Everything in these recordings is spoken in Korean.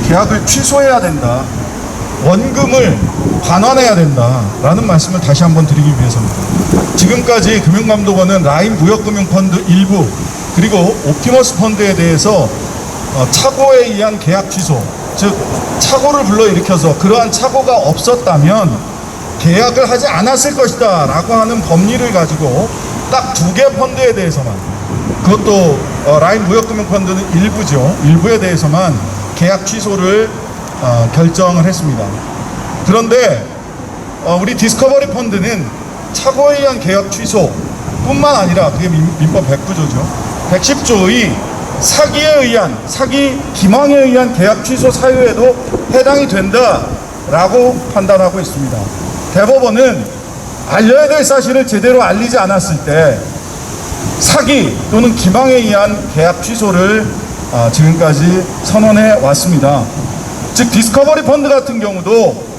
계약을 취소해야 된다, 원금을 반환해야 된다라는 말씀을 다시 한번 드리기 위해서입니다. 지금까지 금융감독원은 라인 무역금융펀드 일부 그리고 옵티머스 펀드에 대해서 착오에 의한 계약 취소, 즉 착오를 불러일으켜서 그러한 착오가 없었다면 계약을 하지 않았을 것이다 라고 하는 법리를 가지고 딱 2개 펀드에 대해서만, 그것도 라인 무역금융펀드는 일부죠, 일부에 대해서만 계약 취소를 결정을 했습니다. 그런데 우리 디스커버리 펀드는 착오에 의한 계약 취소 뿐만 아니라, 그게 민법 109조죠 110조의 사기에 의한, 사기 기망에 의한 계약 취소 사유에도 해당이 된다라고 판단하고 있습니다. 대법원은 알려야 될 사실을 제대로 알리지 않았을 때 사기 또는 기망에 의한 계약 취소를 지금까지 선언해 왔습니다. 즉 디스커버리 펀드 같은 경우도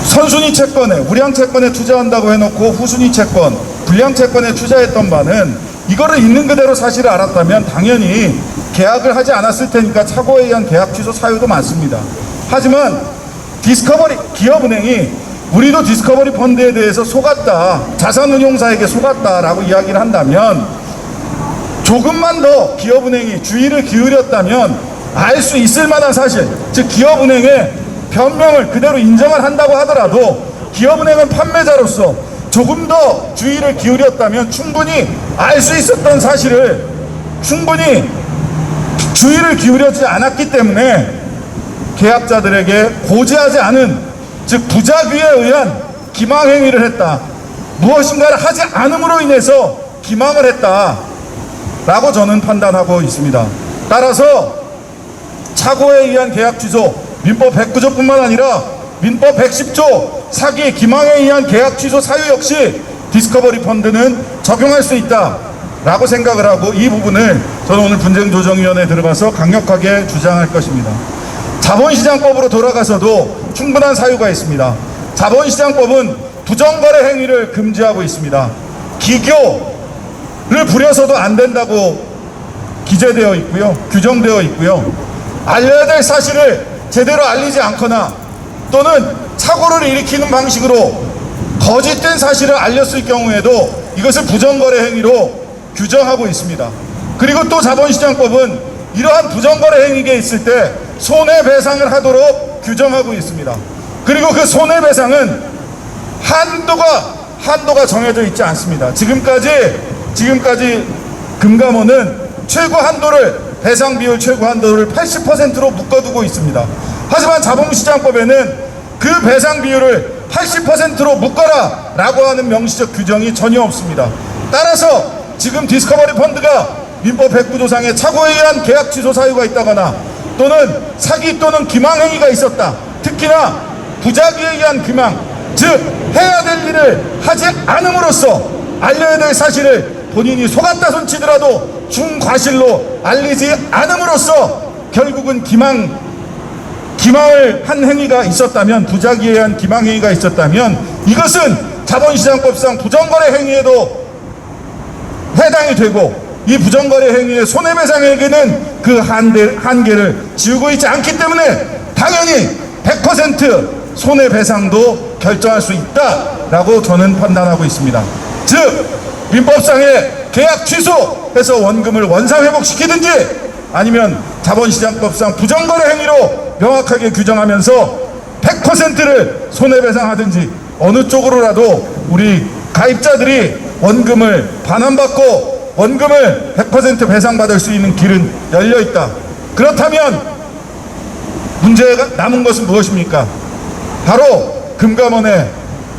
선순위 채권에, 우량 채권에 투자한다고 해놓고 후순위 채권, 불량 채권에 투자했던 바는 이거를 있는 그대로 사실을 알았다면 당연히 계약을 하지 않았을 테니까 착오에 의한 계약 취소 사유도 많습니다. 하지만 디스커버리 기업은행이 우리도 디스커버리 펀드에 대해서 속았다, 자산운용사에게 속았다라고 이야기를 한다면 조금만 더 기업은행이 주의를 기울였다면 알 수 있을 만한 사실, 즉 기업은행의 변명을 그대로 인정을 한다고 하더라도 기업은행은 판매자로서 조금 더 주의를 기울였다면 충분히 알 수 있었던 사실을 충분히 주의를 기울여지 않았기 때문에 계약자들에게 고지하지 않은, 즉 부작위에 의한 기망행위를 했다, 무엇인가를 하지 않음으로 인해서 기망을 했다 라고 저는 판단하고 있습니다. 따라서 착오에 의한 계약 취소, 민법 109조뿐만 아니라 민법 110조 사기 기망에 의한 계약 취소 사유 역시 디스커버리 펀드는 적용할 수 있다 라고 생각을 하고, 이 부분을 저는 오늘 분쟁조정위원회에 들어가서 강력하게 주장할 것입니다. 자본시장법으로 돌아가서도 충분한 사유가 있습니다. 자본시장법은 부정거래 행위를 금지하고 있습니다. 기교를 부려서도 안 된다고 기재되어 있고요, 규정되어 있고요. 알려야 될 사실을 제대로 알리지 않거나 또는 착오를 일으키는 방식으로 거짓된 사실을 알렸을 경우에도 이것을 부정거래 행위로 규정하고 있습니다. 그리고 또 자본시장법은 이러한 부정거래 행위가 있을 때 손해배상을 하도록 규정하고 있습니다. 그리고 그 손해배상은 한도가 정해져 있지 않습니다. 지금까지 금감원은 최고 한도를, 배상 비율 최고 한도를 80%로 묶어두고 있습니다. 하지만 자본시장법에는 그 배상 비율을 80%로 묶어라 라고 하는 명시적 규정이 전혀 없습니다. 따라서 지금 디스커버리 펀드가 민법 109조상의 착오에 의한 계약 취소 사유가 있다거나 또는 사기 또는 기망행위가 있었다, 특히나 부작위에 의한 기망, 즉 해야 될 일을 하지 않음으로써 알려야 될 사실을 본인이 속았다 손치더라도 중과실로 알리지 않음으로써 결국은 기망을 한 행위가 있었다면, 부작위에 의한 기망행위가 있었다면 이것은 자본시장법상 부정거래 행위에도 해당이 되고, 이 부정거래 행위의 손해배상에게는 그 한계를 지우고 있지 않기 때문에 당연히 100% 손해배상도 결정할 수 있다라고 저는 판단하고 있습니다. 즉 민법상의 계약 취소해서 원금을 원상회복시키든지 아니면 자본시장법상 부정거래 행위로 명확하게 규정하면서 100%를 손해배상하든지 어느 쪽으로라도 우리 가입자들이 원금을 반환받고 원금을 100% 배상받을 수 있는 길은 열려있다. 그렇다면 문제가 남은 것은 무엇입니까? 바로 금감원의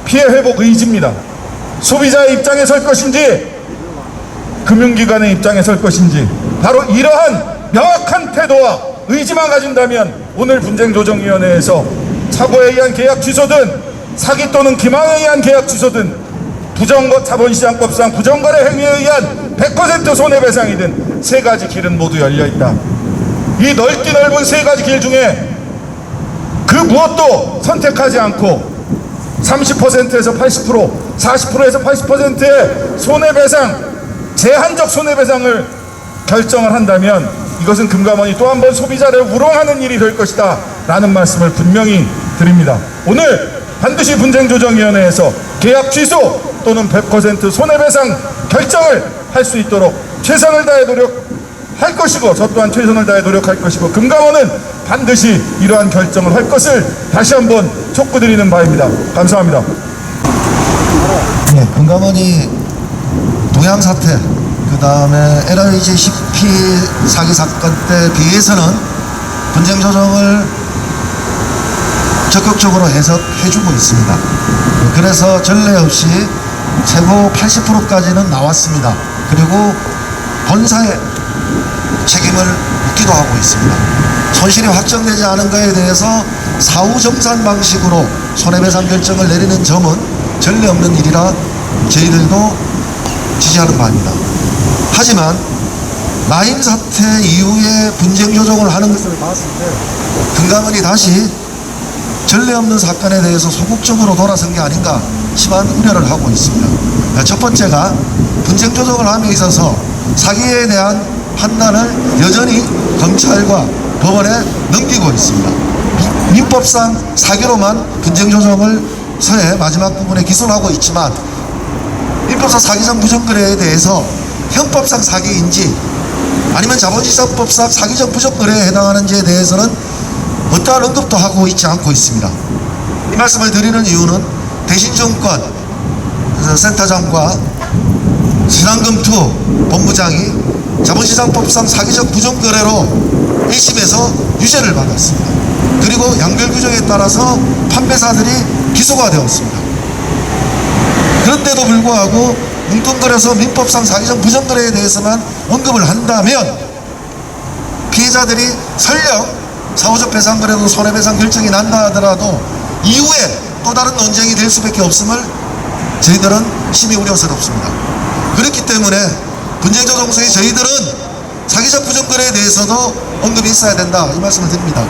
피해회복 의지입니다. 소비자의 입장에 설 것인지 금융기관의 입장에 설 것인지, 바로 이러한 명확한 태도와 의지만 가진다면 오늘 분쟁조정위원회에서 착오에 의한 계약 취소든 사기 또는 기망에 의한 계약 취소든 자본시장법상 부정거래 행위에 의한 100% 손해배상이든 세 가지 길은 모두 열려있다. 이 넓디 넓은 세 가지 길 중에 그 무엇도 선택하지 않고 30%에서 80%, 40%에서 80%의 손해배상, 제한적 손해배상을 결정을 한다면 이것은 금감원이 또 한 번 소비자를 우롱하는 일이 될 것이다 라는 말씀을 분명히 드립니다. 오늘 반드시 분쟁조정위원회에서 계약 취소 또는 100% 손해배상 결정을 할 수 있도록 최선을 다해 노력할 것이고, 저 또한 최선을 다해 노력할 것이고, 금감원은 반드시 이러한 결정을 할 것을 다시 한번 촉구드리는 바입니다. 감사합니다. 네, 금감원이 동양 사태, 그 다음에 LIG CP 사기 사건 때 비해서는 분쟁 조정을 적극적으로 해석해주고 있습니다. 그래서 전례 없이 최고 80%까지는 나왔습니다. 그리고 본사의 책임을 묻기도 하고 있습니다. 손실이 확정되지 않은 것에 대해서 사후정산 방식으로 손해배상 결정을 내리는 점은 전례 없는 일이라 저희들도 지지하는 바입니다. 하지만 라임 사태 이후에 분쟁 조정을 하는 것을 봤을 때 금감원이 다시 전례 없는 사건에 대해서 소극적으로 돌아선 게 아닌가 심한 우려를 하고 있습니다. 첫 번째가 분쟁 조정을 함에 있어서 사기에 대한 판단을 여전히 검찰과 법원에 넘기고 있습니다. 민법상 사기로만 분쟁 조정을 서해 마지막 부분에 기소하고 있지만 민법상 사기적 부정거래에 대해서 형법상 사기인지 아니면 자본시장법상 사기적 부정거래에 해당하는지에 대해서는 어떠한 언급도 하고 있지 않고 있습니다. 이 말씀을 드리는 이유는 대신정권 센터장과 신한금투 본부장이 자본시장법상 사기적 부정거래로 1심에서 유죄를 받았습니다. 그리고 양별규정에 따라서 판매사들이 기소가 되었습니다. 그런데도 불구하고 뭉뚱그려서 민법상 사기적 부정거래에 대해서만 언급을 한다면 피해자들이 설령 사후적 배상거래도 손해배상 결정이 난다 하더라도 이후에 또 다른 논쟁이 될 수밖에 없음을 저희들은 심히 우려스럽습니다. 그렇기 때문에 분쟁조정소에 저희들은 사기적 부정거래에 대해서도 언급이 있어야 된다 이 말씀을 드립니다.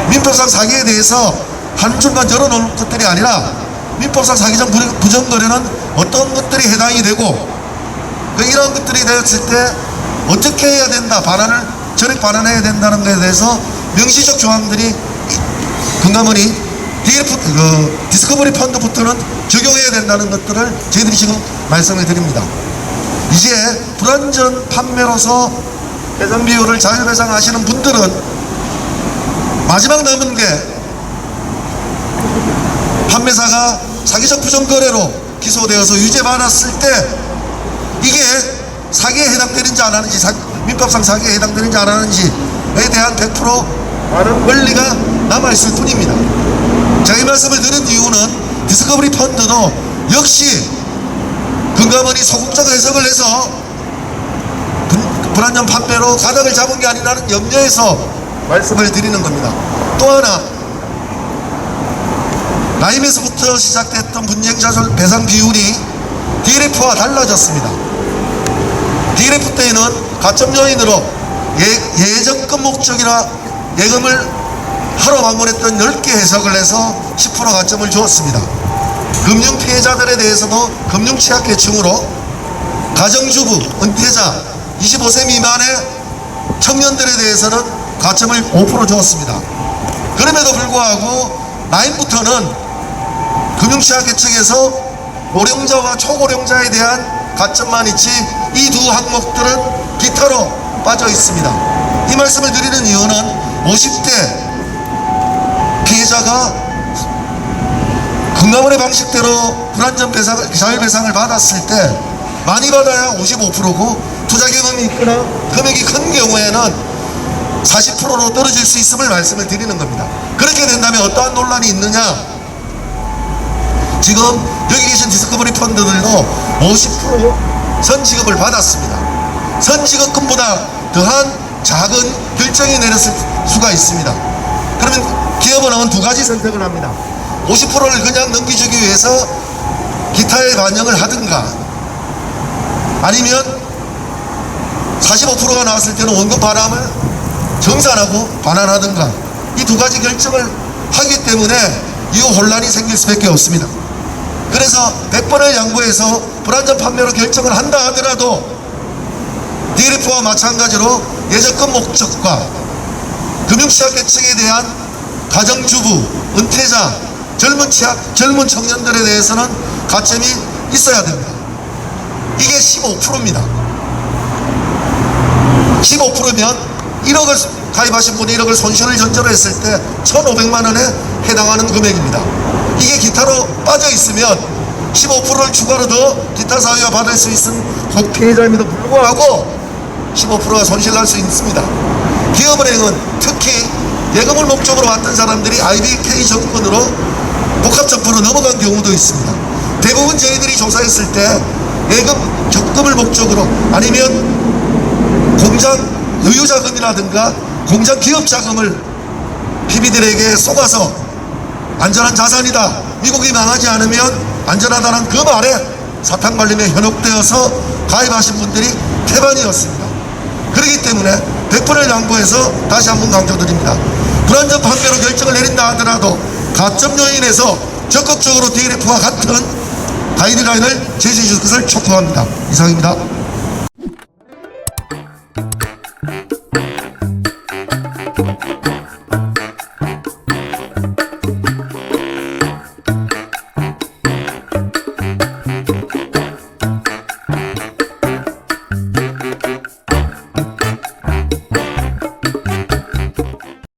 민법상 사기에 대해서 한 줄만 열어놓을 것들이 아니라 민법상 사기적 부정거래는 어떤 것들이 해당이 되고 이런 것들이 되었을 때 어떻게 해야 된다, 전액 반환해야 된다는 것에 대해서 명시적 조항들이 금감원이 디스커버리 펀드부터는 적용해야 된다는 것들을 저희들이 지금 말씀을 드립니다. 이제 불완전 판매로서 배상 비율을 자율배상하시는 분들은 마지막 남은 게 판매사가 사기적 부정거래로 기소되어서 유죄받았을 때 이게 사기에 해당되는지 안 하는지, 민법상 사기에 해당되는지 안 하는지에 대한 100% 원리가 남아있을 뿐입니다. 제가 이 말씀을 드린 이유는 디스커버리 펀드도 역시 금감원이 소극적 해석을 해서 불완전 판매로 가닥을 잡은 게 아니라는 염려에서 말씀을 드리는 겁니다. 또 하나, 라임에서부터 시작됐던 분쟁자산 배상 비율이 DLF와 달라졌습니다. DLF 때에는 가점 요인으로 예정금 목적이라 예금을 하러 방문했던 10개 해석을 해서 10% 가점을 주었습니다. 금융 피해자들에 대해서도 금융 취약계층으로 가정주부, 은퇴자, 25세 미만의 청년들에 대해서는 가점을 5% 주었습니다. 그럼에도 불구하고 라임부터는 금융 취약계층에서 고령자와 초고령자에 대한 가점만 있지 이 두 항목들은 기타로 빠져 있습니다. 이 말씀을 드리는 이유는 50대 피해자가 금감원의 방식대로 불완전 자율배상을 받았을 때 많이 받아야 55%고 투자경험이 있거나 금액이 큰 경우에는 40%로 떨어질 수 있음을 말씀을 드리는 겁니다. 그렇게 된다면 어떠한 논란이 있느냐? 지금 여기 계신 디스커버리 펀드들도 50% 선지급을 받았습니다. 선지급금보다 더한 작은 결정이 내렸을 수가 있습니다. 그러면 기업은 두 가지 선택을 합니다. 50%를 그냥 넘기주기 위해서 기타에 반영을 하든가 아니면 45%가 나왔을 때는 원금 반환을 정산하고 반환하든가 이 두 가지 결정을 하기 때문에 이 혼란이 생길 수밖에 없습니다. 그래서 100번을 양보해서 불완전 판매로 결정을 한다 하더라도 DLF와 마찬가지로 예적금 목적과 금융취약계층에 대한 가정주부, 은퇴자, 젊은 청년들에 대해서는 가점이 있어야 됩니다. 이게 15%입니다. 15%면 1억을 가입하신 분이 1억을 손실을 전제로 했을 때 1,500만 원에 해당하는 금액입니다. 이게 기타로 빠져 있으면 15%를 추가로 더 기타 사유가 받을 수 있는 피해자임에도 불구하고 15%가 손실날 수 있습니다. 기업은행은 특히 예금을 목적으로 왔던 사람들이 IBK 정권으로 복합정부로 넘어간 경우도 있습니다. 대부분 저희들이 조사했을 때 예금 적금을 목적으로 아니면 공장 의유자금이라든가 공장 기업자금을 PB들에게 쏘가서 안전한 자산이다, 미국이 망하지 않으면 안전하다는 그 말에 사탕발림에 현혹되어서 가입하신 분들이 태반이었습니다. 그렇기 때문에 100%를 양보해서 다시 한번 강조드립니다. 불안전 판매로 결정을 내린다 하더라도 가점 요인에서 적극적으로 DLF와 같은 가이드라인을 제시해 줄 것을 촉구합니다. 이상입니다.